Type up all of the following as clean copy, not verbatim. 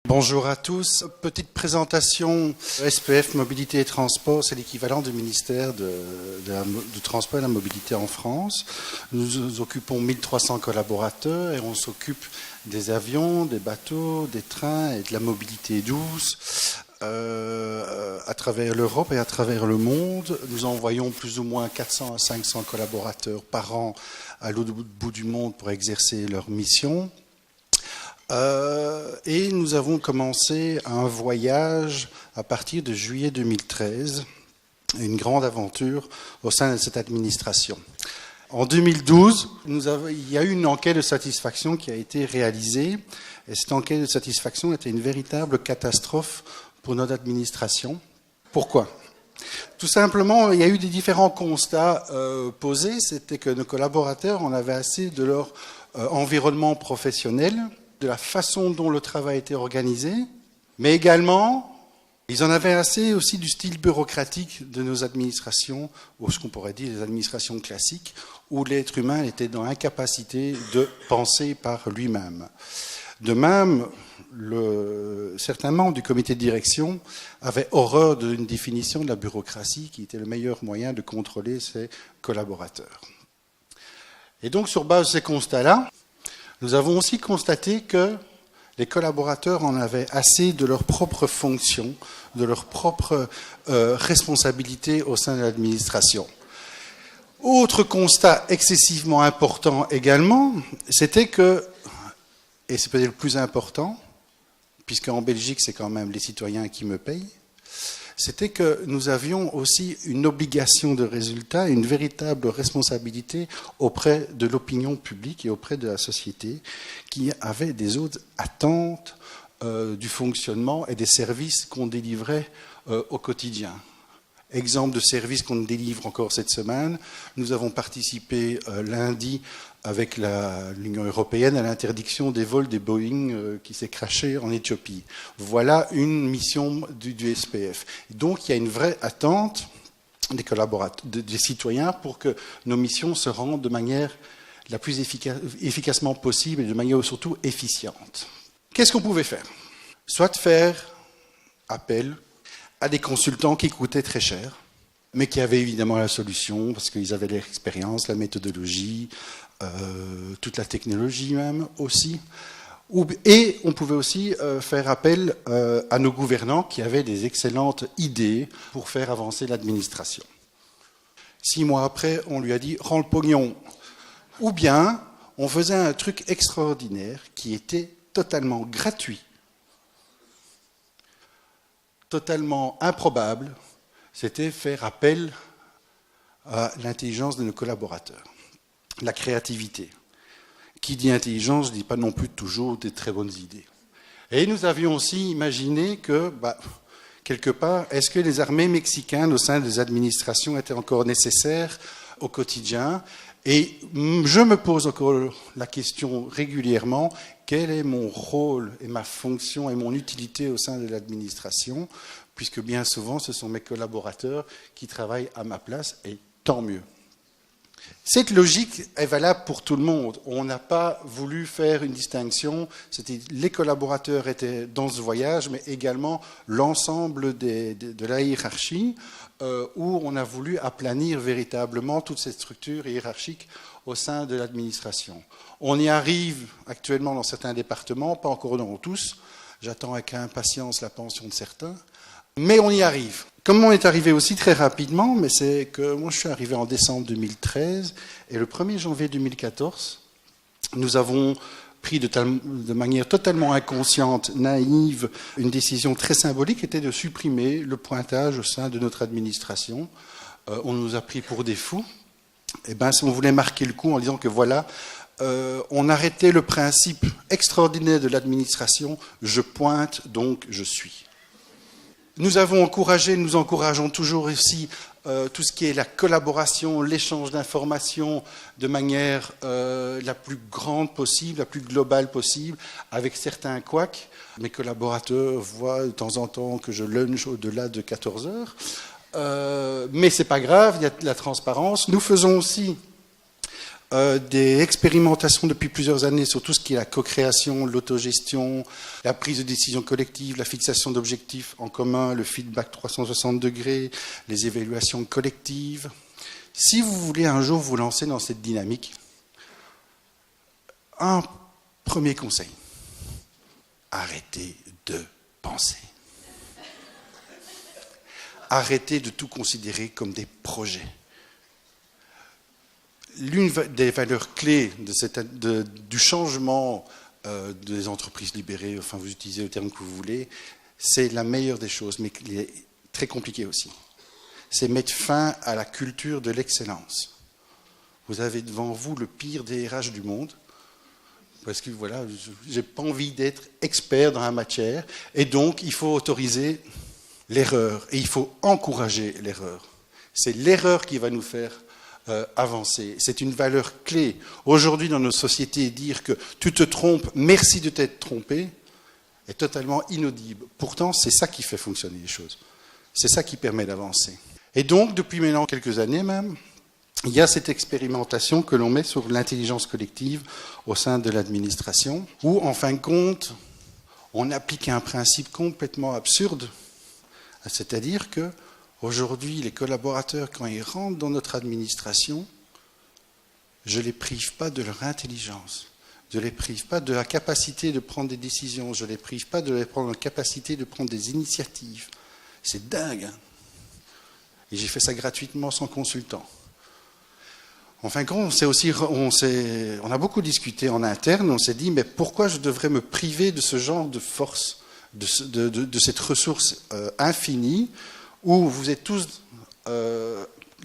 Bonjour à tous. Petite présentation. SPF Mobilité et Transport, c'est l'équivalent du ministère du Transport et de la Mobilité en France. Nous occupons 1300 collaborateurs et on s'occupe des avions, des bateaux, des trains et de la mobilité douce à travers l'Europe et à travers le monde. Nous envoyons plus ou moins 400 à 500 collaborateurs par an à l'autre bout du monde pour exercer leur mission. Et nous avons commencé un voyage à partir de juillet 2013, une grande aventure au sein de cette administration. En 2012, il y a eu une enquête de satisfaction qui a été réalisée, et cette enquête de satisfaction était une véritable catastrophe pour notre administration. Pourquoi ? Tout simplement, il y a eu des différents constats posés. C'était que nos collaborateurs en avaient assez de leur environnement professionnel, de la façon dont le travail était organisé, mais également, ils en avaient assez aussi du style bureaucratique de nos administrations, ou ce qu'on pourrait dire les administrations classiques, où l'être humain était dans l'incapacité de penser par lui-même. De même, certains membres du comité de direction avaient horreur d'une définition de la bureaucratie qui était le meilleur moyen de contrôler ses collaborateurs. Et donc, sur base de ces constats-là, nous avons aussi constaté que les collaborateurs en avaient assez de leurs propres fonctions, de leurs propres responsabilités au sein de l'administration. Autre constat excessivement important également, c'était que, et c'est peut-être le plus important, puisqu'en Belgique c'est quand même les citoyens qui me payent, c'était que nous avions aussi une obligation de résultat, une véritable responsabilité auprès de l'opinion publique et auprès de la société qui avait des autres attentes du fonctionnement et des services qu'on délivrait au quotidien. Exemple de service qu'on délivre encore cette semaine, nous avons participé lundi avec l'Union européenne à l'interdiction des vols des Boeing qui s'est crashé en Éthiopie. Voilà une mission du SPF. Donc il y a une vraie attente des collaborateurs, des citoyens pour que nos missions se rendent de manière la plus efficacement possible et de manière surtout efficiente. Qu'est-ce qu'on pouvait faire ? Soit faire appel à des consultants qui coûtaient très cher, mais qui avaient évidemment la solution, parce qu'ils avaient l'expérience, la méthodologie, toute la technologie même aussi. Et on pouvait aussi faire appel à nos gouvernants qui avaient des excellentes idées pour faire avancer l'administration. 6 mois après, on lui a dit « rends le pognon ». Ou bien, on faisait un truc extraordinaire qui était totalement gratuit, totalement improbable, c'était faire appel à l'intelligence de nos collaborateurs, la créativité. Qui dit intelligence ne dit pas non plus toujours des très bonnes idées. Et nous avions aussi imaginé que, quelque part, est-ce que les armées mexicaines au sein des administrations étaient encore nécessaires au quotidien ? Et je me pose encore la question régulièrement, quel est mon rôle et ma fonction et mon utilité au sein de l'administration, puisque bien souvent ce sont mes collaborateurs qui travaillent à ma place, et tant mieux. Cette logique est valable pour tout le monde. On n'a pas voulu faire une distinction. Les collaborateurs étaient dans ce voyage, mais également l'ensemble de la hiérarchie, où on a voulu aplanir véritablement toute cette structure hiérarchique au sein de l'administration. On y arrive actuellement dans certains départements, pas encore dans tous. J'attends avec impatience la pension de certains. Mais on y arrive. Comme on est arrivé aussi très rapidement, mais c'est que moi je suis arrivé en décembre 2013 et le 1er janvier 2014, nous avons pris de manière totalement inconsciente, naïve, une décision très symbolique qui était de supprimer le pointage au sein de notre administration. On nous a pris pour des fous. Et si on voulait marquer le coup en disant que voilà, on arrêtait le principe extraordinaire de l'administration, je pointe donc je suis. Nous avons encouragé, nous encourageons toujours aussi tout ce qui est la collaboration, l'échange d'informations de manière la plus grande possible, la plus globale possible, avec certains couacs. Mes collaborateurs voient de temps en temps que je lunch au-delà de 14 heures. Mais ce n'est pas grave, il y a de la transparence. Nous faisons aussi des expérimentations depuis plusieurs années sur tout ce qui est la co-création, l'autogestion, la prise de décision collective, la fixation d'objectifs en commun, le feedback 360 degrés, les évaluations collectives. Si vous voulez un jour vous lancer dans cette dynamique, un premier conseil, arrêtez de penser. Arrêtez de tout considérer comme des projets. L'une des valeurs clés du changement des entreprises libérées, enfin vous utilisez le terme que vous voulez, c'est la meilleure des choses, mais qui est très compliquée aussi. C'est mettre fin à la culture de l'excellence. Vous avez devant vous le pire des RH du monde, parce que voilà, je n'ai pas envie d'être expert dans la matière, et donc il faut autoriser l'erreur, et il faut encourager l'erreur. C'est l'erreur qui va nous faire avancer. C'est une valeur clé. Aujourd'hui, dans nos sociétés, dire que tu te trompes, merci de t'être trompé, est totalement inaudible. Pourtant, c'est ça qui fait fonctionner les choses. C'est ça qui permet d'avancer. Et donc, depuis maintenant quelques années même, il y a cette expérimentation que l'on met sur l'intelligence collective au sein de l'administration, où, en fin de compte, on applique un principe complètement absurde, c'est-à-dire que aujourd'hui, les collaborateurs, quand ils rentrent dans notre administration, je ne les prive pas de leur intelligence, je ne les prive pas de la capacité de prendre des décisions, je ne les prive pas de la capacité de prendre des initiatives. C'est dingue, hein. Et j'ai fait ça gratuitement sans consultant. En fin de compte, on a beaucoup discuté en interne, on s'est dit, mais pourquoi je devrais me priver de ce genre de force, de cette ressource infinie, où vous êtes tous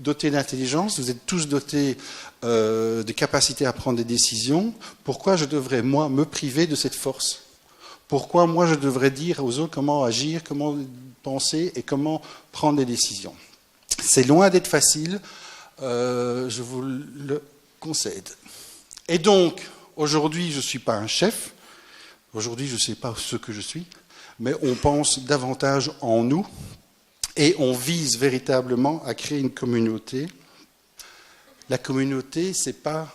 dotés d'intelligence, vous êtes tous dotés de capacité à prendre des décisions. Pourquoi je devrais, moi, me priver de cette force? Pourquoi, moi, je devrais dire aux autres comment agir, comment penser et comment prendre des décisions? C'est loin d'être facile, je vous le concède. Et donc, aujourd'hui, je ne suis pas un chef. Aujourd'hui, je ne sais pas ce que je suis, mais on pense davantage en nous. Et on vise véritablement à créer une communauté. La communauté, c'est pas...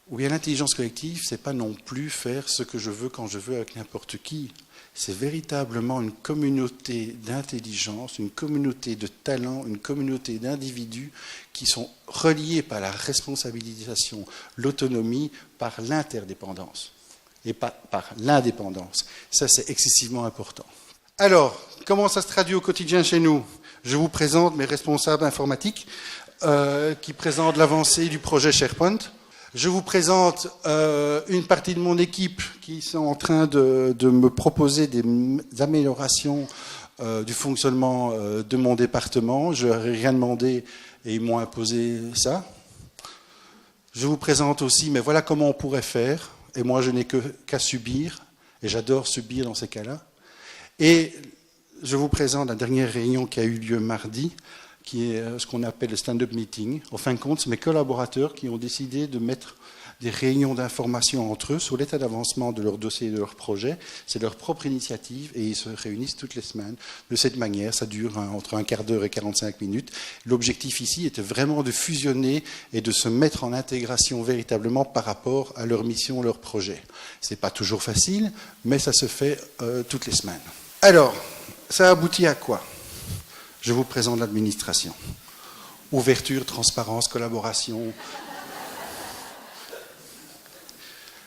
Ou bien l'intelligence collective, c'est pas non plus faire ce que je veux quand je veux avec n'importe qui. C'est véritablement une communauté d'intelligence, une communauté de talents, une communauté d'individus qui sont reliés par la responsabilisation, l'autonomie, par l'interdépendance et pas par l'indépendance. Ça, c'est excessivement important. Alors, comment ça se traduit au quotidien chez nous? Je vous présente mes responsables informatiques qui présentent l'avancée du projet SharePoint. Je vous présente une partie de mon équipe qui sont en train de me proposer des améliorations du fonctionnement de mon département. Je leur ai rien demandé et ils m'ont imposé ça. Je vous présente aussi, mais voilà comment on pourrait faire. Et moi, je n'ai qu'à subir, et j'adore subir dans ces cas-là. Et je vous présente la dernière réunion qui a eu lieu mardi, qui est ce qu'on appelle le stand-up meeting. En fin de compte, c'est mes collaborateurs qui ont décidé de mettre des réunions d'information entre eux sur l'état d'avancement de leur dossier et de leur projet. C'est leur propre initiative et ils se réunissent toutes les semaines. De cette manière, ça dure entre un quart d'heure et 45 minutes. L'objectif ici était vraiment de fusionner et de se mettre en intégration véritablement par rapport à leur mission, leur projet. Ce n'est pas toujours facile, mais ça se fait toutes les semaines. Alors, ça aboutit à quoi? Je vous présente l'administration. Ouverture, transparence, collaboration.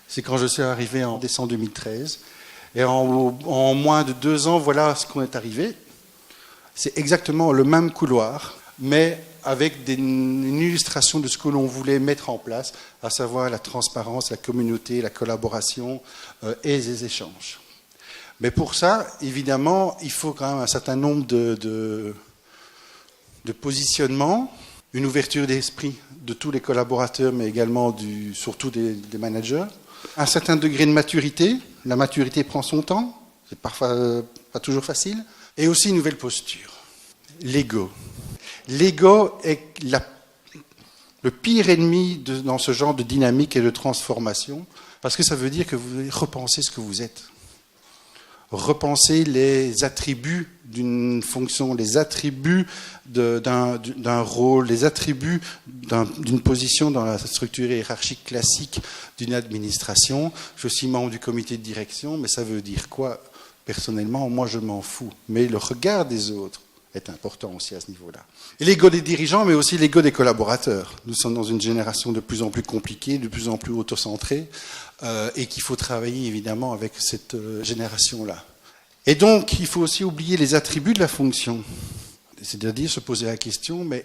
C'est quand je suis arrivé en décembre 2013. Et en moins de 2 ans, voilà ce qu'on est arrivé. C'est exactement le même couloir, mais avec une illustration de ce que l'on voulait mettre en place, à savoir la transparence, la communauté, la collaboration et les échanges. Mais pour ça, évidemment, il faut quand même un certain nombre de positionnements, une ouverture d'esprit de tous les collaborateurs, mais également surtout des managers, un certain degré de maturité. La maturité prend son temps, c'est parfois pas toujours facile, et aussi une nouvelle posture, l'ego. L'ego est le pire ennemi dans ce genre de dynamique et de transformation, parce que ça veut dire que vous repensez ce que vous êtes. repenser les attributs d'une fonction, les attributs d'un rôle, les attributs d'une position dans la structure hiérarchique classique d'une administration. Je suis membre du comité de direction, mais ça veut dire quoi? Personnellement, moi je m'en fous. Mais le regard des autres est important aussi à ce niveau-là. Et l'ego des dirigeants, mais aussi l'ego des collaborateurs. Nous sommes dans une génération de plus en plus compliquée, de plus en plus autocentrée, et qu'il faut travailler évidemment avec cette génération-là. Et donc, il faut aussi oublier les attributs de la fonction. C'est-à-dire se poser la question, mais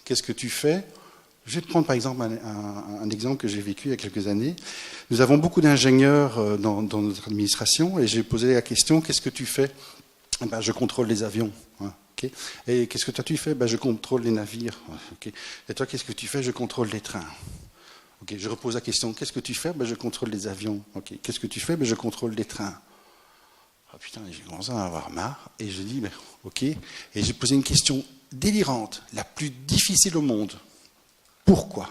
qu'est-ce que tu fais? Je vais te prendre par exemple un exemple que j'ai vécu il y a quelques années. Nous avons beaucoup d'ingénieurs dans notre administration, et j'ai posé la question, qu'est-ce que tu fais? Ben, je contrôle les avions. Hein, okay. Et qu'est-ce que toi tu fais? Ben, je contrôle les navires. Okay. Et toi, qu'est-ce que tu fais? Je contrôle les trains. Okay. Je repose la question, qu'est-ce que tu fais? Ben, je contrôle les avions. Okay. Qu'est-ce que tu fais? Ben, je contrôle les trains. Oh, putain, j'ai commencé à en avoir marre. Et je dis, ben, ok. Et j'ai posé une question délirante, la plus difficile au monde. Pourquoi?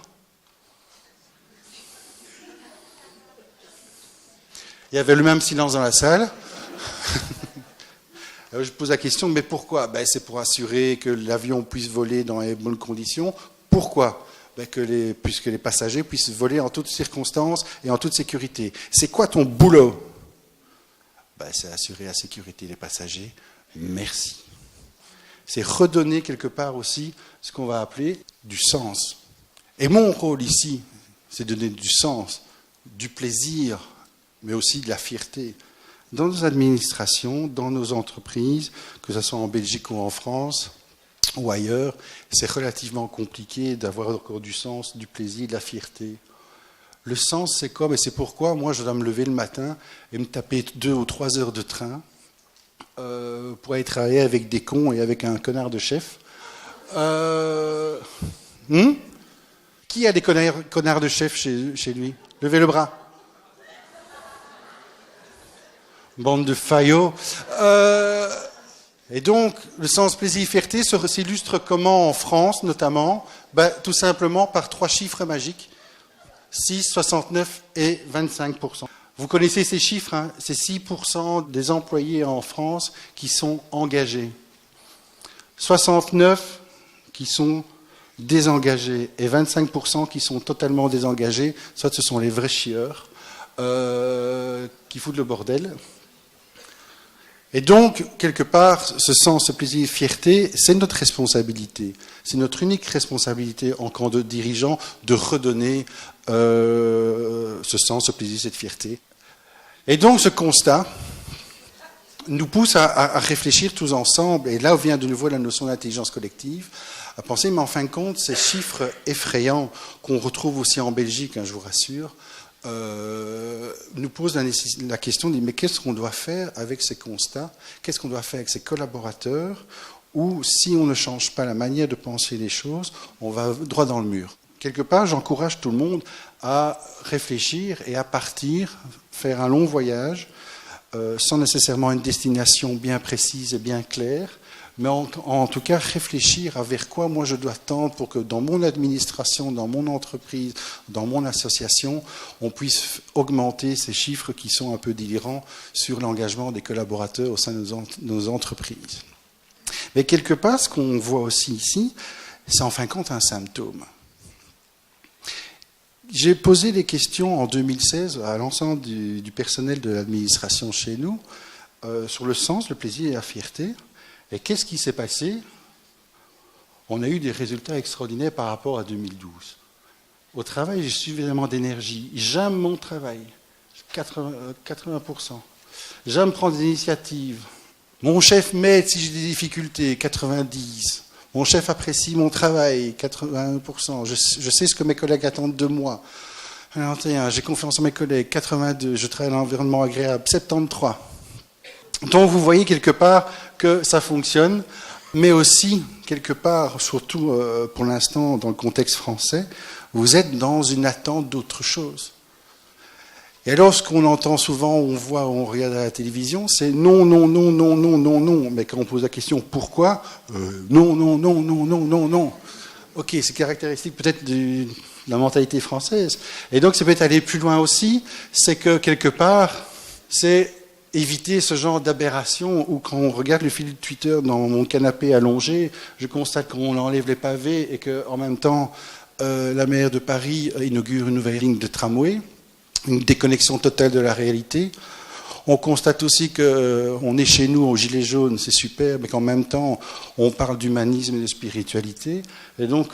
Il y avait le même silence dans la salle. Alors je pose la question, mais pourquoi? Ben, c'est pour assurer que l'avion puisse voler dans les bonnes conditions. Pourquoi? Ben, puisque les passagers puissent voler en toutes circonstances et en toute sécurité. C'est quoi ton boulot? Ben, c'est assurer la sécurité des passagers. Merci. C'est redonner quelque part aussi ce qu'on va appeler du sens. Et mon rôle ici, c'est de donner du sens, du plaisir, mais aussi de la fierté. Dans nos administrations, dans nos entreprises, que ce soit en Belgique ou en France ou ailleurs, c'est relativement compliqué d'avoir encore du sens, du plaisir, de la fierté. Le sens, c'est quoi? Et c'est pourquoi moi, je dois me lever le matin et me taper 2 ou 3 heures de train pour aller travailler avec des cons et avec un connard de chef. Qui a des connards de chef chez lui? Levez le bras. Bande de faillots. Et donc, le sens plaisir-fierté s'illustre comment en France, notamment? Ben, tout simplement par 3 chiffres magiques. 6, 69 et 25%. Vous connaissez ces chiffres, hein? C'est 6% des employés en France qui sont engagés. 69 qui sont désengagés et 25% qui sont totalement désengagés. Soit ce sont les vrais chieurs qui foutent le bordel. Et donc, quelque part, ce sens, ce plaisir, fierté, c'est notre responsabilité. C'est notre unique responsabilité en tant que dirigeant de redonner ce sens, ce plaisir, cette fierté. Et donc, ce constat nous pousse à réfléchir tous ensemble, et là vient de nouveau la notion d'intelligence collective, à penser, mais en fin de compte, ces chiffres effrayants qu'on retrouve aussi en Belgique, hein, je vous rassure, nous pose la question de mais qu'est-ce qu'on doit faire avec ces constats, qu'est-ce qu'on doit faire avec ces collaborateurs, ou si on ne change pas la manière de penser les choses, on va droit dans le mur. Quelque part, j'encourage tout le monde à réfléchir et à partir, faire un long voyage, sans nécessairement une destination bien précise et bien claire, mais en tout cas réfléchir à vers quoi moi je dois tendre pour que dans mon administration, dans mon entreprise, dans mon association, on puisse augmenter ces chiffres qui sont un peu délirants sur l'engagement des collaborateurs au sein de nos entreprises. Mais quelque part, ce qu'on voit aussi ici, c'est en fin de compte un symptôme. J'ai posé des questions en 2016 à l'ensemble du personnel de l'administration chez nous sur le sens, le plaisir et la fierté. Et qu'est-ce qui s'est passé? On a eu des résultats extraordinaires par rapport à 2012. Au travail, j'ai suffisamment d'énergie. J'aime mon travail, 80%. J'aime prendre des initiatives. Mon chef m'aide si j'ai des difficultés, 90%. Mon chef apprécie mon travail, 81%. Je sais ce que mes collègues attendent de moi. 91%. J'ai confiance en mes collègues, 82%. Je travaille dans un environnement agréable, 73%. Donc vous voyez quelque part que ça fonctionne, mais aussi quelque part, surtout pour l'instant dans le contexte français, vous êtes dans une attente d'autre chose. Et alors ce qu'on entend souvent, on voit, on regarde à la télévision, c'est non, non, non, non, non, non, non. Mais quand on pose la question pourquoi, non, non, non, non, non, non, non. Ok, c'est caractéristique peut-être de la mentalité française. Et donc c'est peut-être aller plus loin aussi, c'est que quelque part, c'est éviter ce genre d'aberration où quand on regarde le fil de Twitter dans mon canapé allongé, je constate qu'on enlève les pavés et qu'en même temps, la maire de Paris inaugure une nouvelle ligne de tramway, une déconnexion totale de la réalité. On constate aussi qu'on est chez nous aux Gilets jaunes, c'est super, mais qu'en même temps, on parle d'humanisme et de spiritualité. Et donc,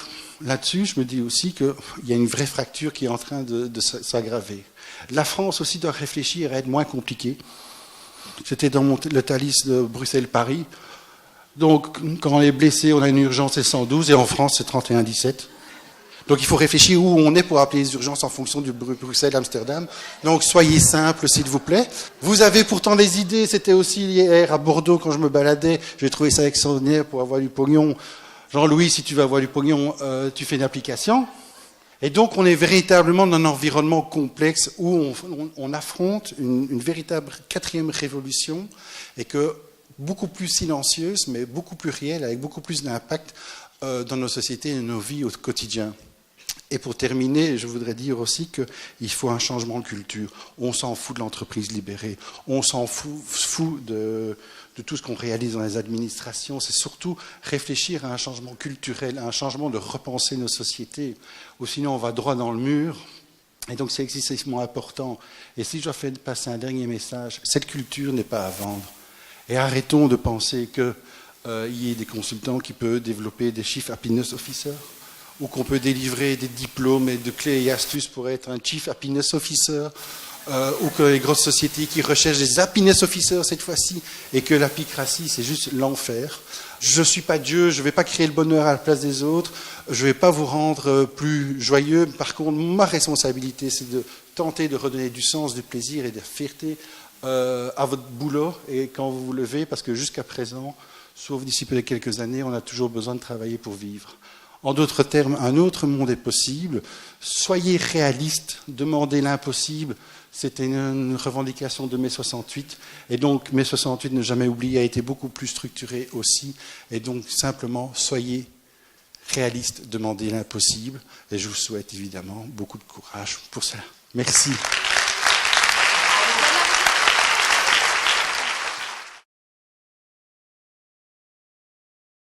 là-dessus, je me dis aussi qu'il y a une vraie fracture qui est en train de s'aggraver. La France aussi doit réfléchir à être moins compliquée. C'était dans le Thalys de Bruxelles-Paris. Donc, quand on est blessé, on a une urgence, c'est 112, et en France, c'est 3117. Donc, il faut réfléchir où on est pour appeler les urgences en fonction du Bruxelles-Amsterdam. Donc, soyez simple, s'il vous plaît. Vous avez pourtant des idées. C'était aussi hier à Bordeaux, quand je me baladais. J'ai trouvé ça extraordinaire pour avoir du pognon. Jean-Louis, si tu veux avoir du pognon, tu fais une application. Et donc, on est véritablement dans un environnement complexe où on affronte une véritable 4e révolution et que beaucoup plus silencieuse, mais beaucoup plus réelle, avec beaucoup plus d'impact dans nos sociétés et nos vies au quotidien. Et pour terminer, je voudrais dire aussi qu'il faut un changement de culture. On s'en fout de l'entreprise libérée, on s'en fout de tout ce qu'on réalise dans les administrations. C'est surtout réfléchir à un changement culturel, à un changement de repenser nos sociétés. Ou sinon, on va droit dans le mur. Et donc, c'est excessivement important. Et si je dois faire passer un dernier message, cette culture n'est pas à vendre. Et arrêtons de penser qu'il y ait des consultants qui peuvent développer des Chief Happiness Officers, ou qu'on peut délivrer des diplômes et de clés et astuces pour être un Chief Happiness Officer, ou que les grosses sociétés qui recherchent des Happiness Officers cette fois-ci, et que l'apicratie, c'est juste l'enfer. Je ne suis pas Dieu, je ne vais pas créer le bonheur à la place des autres, je ne vais pas vous rendre plus joyeux. Par contre, ma responsabilité, c'est de tenter de redonner du sens, du plaisir et de la fierté à votre boulot, et quand vous vous levez, parce que jusqu'à présent, sauf d'ici peut-être quelques années, on a toujours besoin de travailler pour vivre. En d'autres termes, un autre monde est possible. Soyez réalistes, demandez l'impossible. C'était une revendication de mai 68. Et donc, mai 68, ne jamais oublier, a été beaucoup plus structuré aussi. Et donc, simplement, soyez réalistes, demandez l'impossible. Et je vous souhaite évidemment beaucoup de courage pour cela. Merci.